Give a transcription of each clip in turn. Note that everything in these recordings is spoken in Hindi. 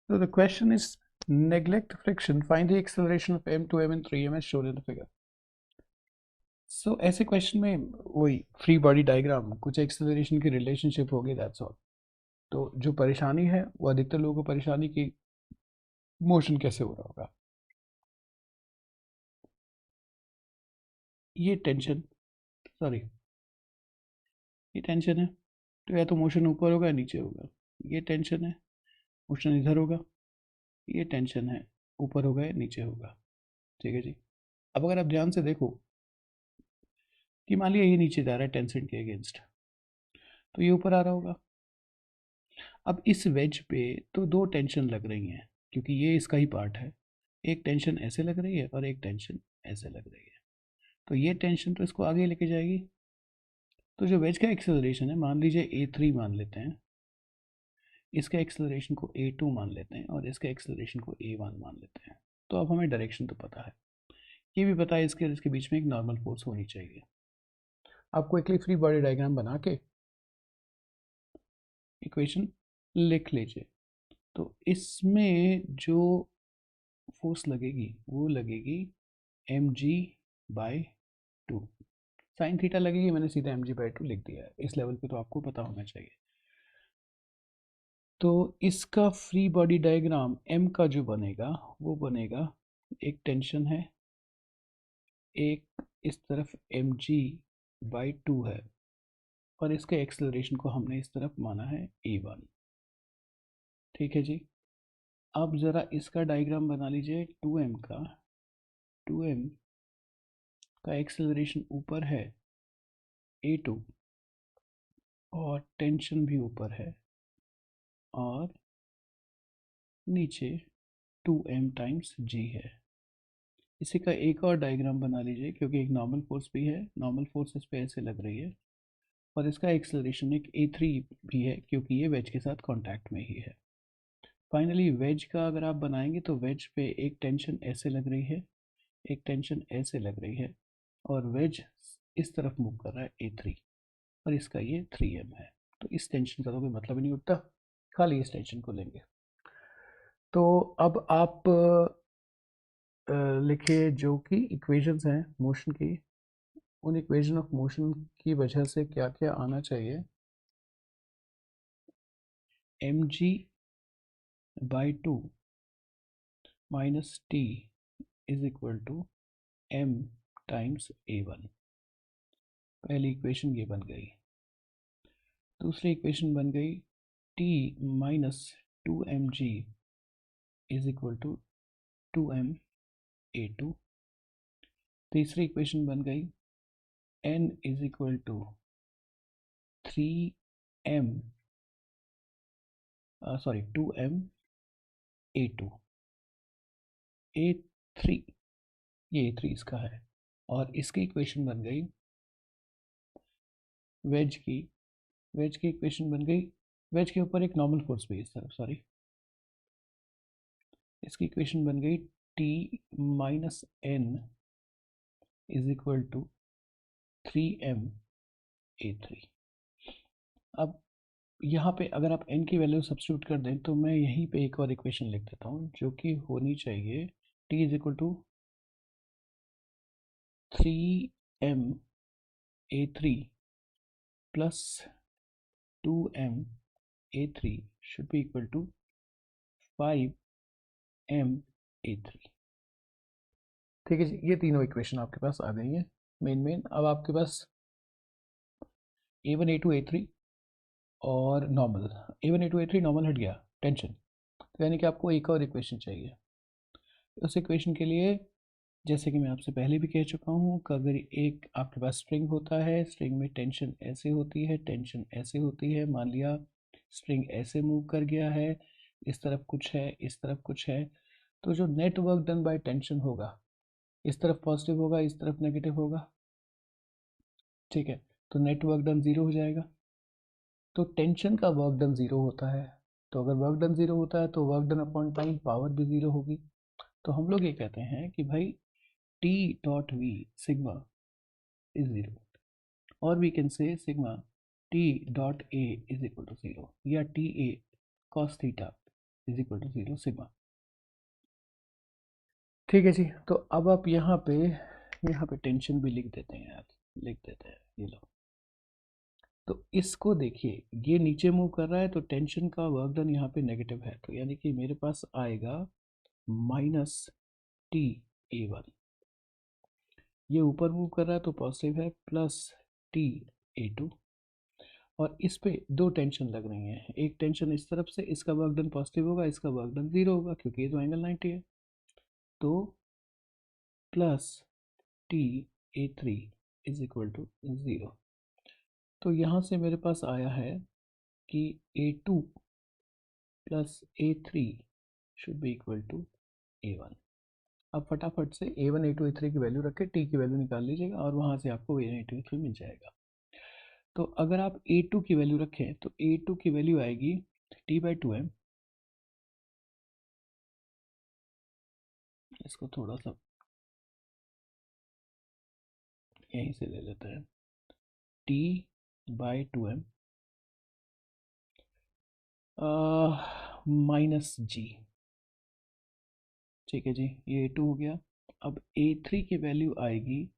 So the question is, neglect friction, find the acceleration of m, 2m and 3m as shown in the figure. So ऐसे क्वेश्चन में वही फ्री बॉडी डायग्राम कुछ एक्सेलरेशन की रिलेशनशिप होगी, दैट्स ऑल. तो जो परेशानी है वो अधिकतर लोगों को परेशानी की मोशन कैसे हो रहा होगा. ये टेंशन, सॉरी, ये टेंशन है तो या तो मोशन ऊपर होगा या नीचे होगा. ये टेंशन है, मोशन इधर होगा. ये टेंशन है, ऊपर होगा या नीचे होगा. ठीक है जी. अब अगर आप ध्यान से देखो कि मान लिया ये नीचे जा रहा है टेंशन के अगेंस्ट, तो ये ऊपर आ रहा होगा. अब इस वेज पे तो दो टेंशन लग रही हैं क्योंकि ये इसका ही पार्ट है. एक टेंशन ऐसे लग रही है और एक टेंशन ऐसे लग रही है. तो ये टेंशन तो इसको आगे लेके जाएगी. तो जो वेज का एक्सेलरेशन है, मान लीजिए A3 मान लेते हैं, इसके एक्सेलरेशन को A2 मान लेते हैं और इसके एक्सेलरेशन को A1 मान लेते हैं. तो अब हमें डायरेक्शन तो पता है, ये भी पता है इसके इसके बीच में एक नॉर्मल फोर्स होनी चाहिए. आपको एक फ्री बॉडी डायग्राम बना के इक्वेशन लिख लीजिए. तो इसमें जो फोर्स लगेगी वो लगेगी mg/2. साइन थीटा लगेगी, मैंने सीधा mg/2 लिख दिया है. इस लेवल पे तो आपको पता होना चाहिए. तो इसका फ्री बॉडी डायग्राम m का जो बनेगा वो बनेगा, एक टेंशन है, एक इस तरफ mg/2 है और इसके एक्सेलरेशन को हमने इस तरफ माना है A1. ठीक है जी. अब ज़रा इसका डायग्राम बना लीजिए 2m का. 2m का एक्सेलरेशन ऊपर है A2 और टेंशन भी ऊपर है और नीचे 2m टाइम्स g है. इसी का एक और डायग्राम बना लीजिए क्योंकि एक नॉर्मल फोर्स भी है. नॉर्मल फोर्स इस पे ऐसे लग रही है और इसका एक्सेलरेशन एक A3 भी है क्योंकि ये वेज के साथ कांटेक्ट में ही है. फाइनली वेज का अगर आप बनाएंगे तो वेज पे एक टेंशन ऐसे लग रही है, एक टेंशन ऐसे लग रही है और वेज इस तरफ मूव कर रहा है A3 और इसका ये 3m है. तो इस टेंशन का तो कोई मतलब ही नहीं उठता, खाली इस टेंशन को लेंगे. तो अब आप लिखिए जो कि इक्वेशंस हैं मोशन की, उन इक्वेशन ऑफ मोशन की वजह से क्या क्या आना चाहिए. mg/2 minus t is equal to m times A1. पहली इक्वेशन ये बन गई. दूसरी इक्वेशन बन गई t minus 2mg is equal to 2m A2. तीसरी इक्वेशन बन गई n is equal to 3m, sorry 2m A2. A3, ये A3 इसका है और इसकी इक्वेशन बन गई वेज की. वेज की इक्वेशन बन गई, वेज के ऊपर एक नॉर्मल फोर्स भी इस तरफ, सॉरी, इसकी इक्वेशन बन गई t minus n is equal to 3m A3. अब यहाँ पे अगर आप n की वैल्यू सब्स्टिट्यूट कर दें तो मैं यहीं पे एक और इक्वेशन लिख देता हूँ जो कि होनी चाहिए t is equal to 3m A3 plus 2m A3 should be equal to 5m A3. ठीक है जी. ये तीनों इक्वेशन आपके पास आ गई हैं मेन. अब आपके पास A1 A2 A3 और normal. A1 A2 A3 normal हट गया टेंशन, तो यानी कि आपको एक और इक्वेशन चाहिए. उस इक्वेशन के लिए जैसे कि मैं आपसे पहले भी कह चुका हूँ कि अगर एक आपके पास स्ट्रिंग होता है, स्ट्रिंग में टेंशन ऐसे होती है, टेंशन ऐसे होती है. मान लिया स्ट्रिंग ऐसे मूव कर गया है, इस तरफ कुछ है, इस तरफ कुछ है, तो जो net work done by tension होगा, इस तरफ पॉजिटिव होगा, इस तरफ नेगेटिव होगा. ठीक है. तो नेट वर्क डन ज़ीरो हो जाएगा. तो टेंशन का वर्क डन ज़ीरो होता है, तो अगर वर्क डन ज़ीरो होता है तो work done upon time power भी ज़ीरो होगी. तो हम लोग ये कहते हैं कि भाई T dot V sigma is 0, or we can say sigma T dot A is equal to 0 या TA cos theta is equal to 0 sigma. ठीक है जी, तो अब आप यहाँ पे टेंशन भी लिख देते हैं यार, लिख देते हैं, ये लो। तो इसको देखिए, ये नीचे मूव कर रहा है तो टेंशन का वर्क डन यहाँ पे नेगेटिव है, तो यानी कि मेरे पास आएगा -T(A1). ये ऊपर मूव कर रहा है तो पॉजिटिव है, +T(A2). और इस पे दो टेंशन लग रही हैं, एक टेंशन इस तरफ से, इसका वर्क डन पॉजिटिव होगा, इसका वर्क डन 0 होगा क्योंकि ये तो एंगल 90 है। तो +T(A3) इज इक्वल टू 0। तो यहाँ से मेरे पास आया है कि A2 plus A3 should be equal to A1। अब फटाफट से A1, A2, A3 की वैल्यू रखें, T की वैल्यू निकाल लीजिएगा और वहाँ से आपको A1, A2, A3 मिल जाएगा। तो अगर आप A2 की वैल्यू रखें तो A2 की वैल्यू आएगी T/2m। इसको थोड़ा सा यहीं से ले लेते हैं, T/2m -G। ठीक है जी, ये A2 हो गया। अब A3 की वैल्यू आएगी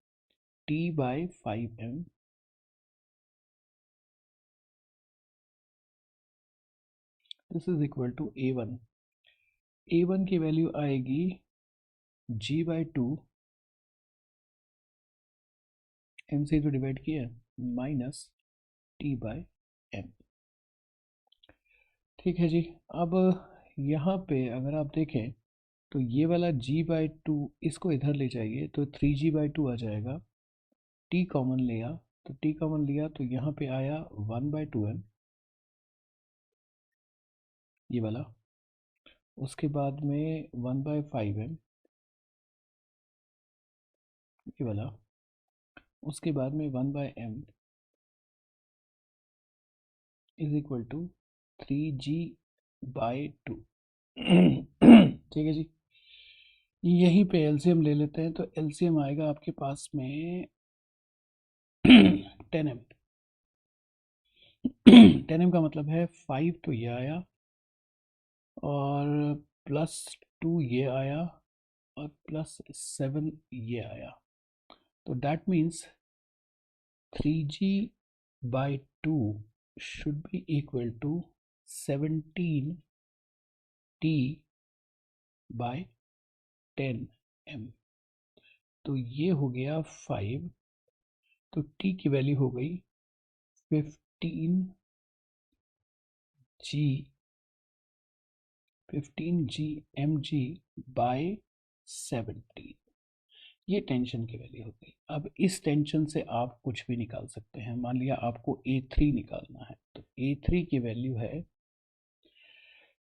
T/5m। This is equal to A1। A1 की वैल्यू आएगी G/2, m से तो डिवाइड किया, -T/m। ठीक है जी, अब यहाँ पे अगर आप देखें तो ये वाला G/2 इसको इधर ले जाइए तो 3G/2 आ जाएगा। T कॉमन लिया तो T कॉमन लिया तो यहाँ पे आया 1/2m, ये वाला। उसके बाद में 1/5m, ये वाला। उसके बाद में 1/m is equal to 3G/2। ठीक है जी, यहीं पे एलसीएम ले लेते हैं, तो एलसीएम आएगा आपके पास में 10m। 10m का मतलब है 5 तो ये आया और +2 ये आया और +7 ये आया। तो that means 3G/2 should be equal to 17T/10m। तो ये हो गया 5, तो T की वैल्यू हो गई 15G mg/17। ये टेंशन की वैल्यू हो गई। अब इस टेंशन से आप कुछ भी निकाल सकते हैं। मान लिया आपको A3 निकालना है, तो A3 की वैल्यू है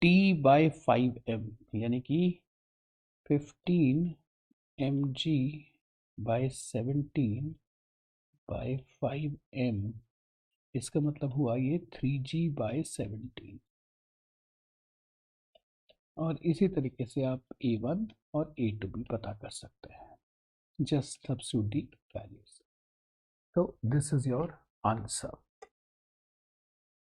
T/5m, यानी कि 15mg/17/5m। इसका मतलब हुआ ये 3G/17। और इसी तरीके से आप A1 और A2 भी पता कर सकते हैं, just substitute the values। So this is your answer।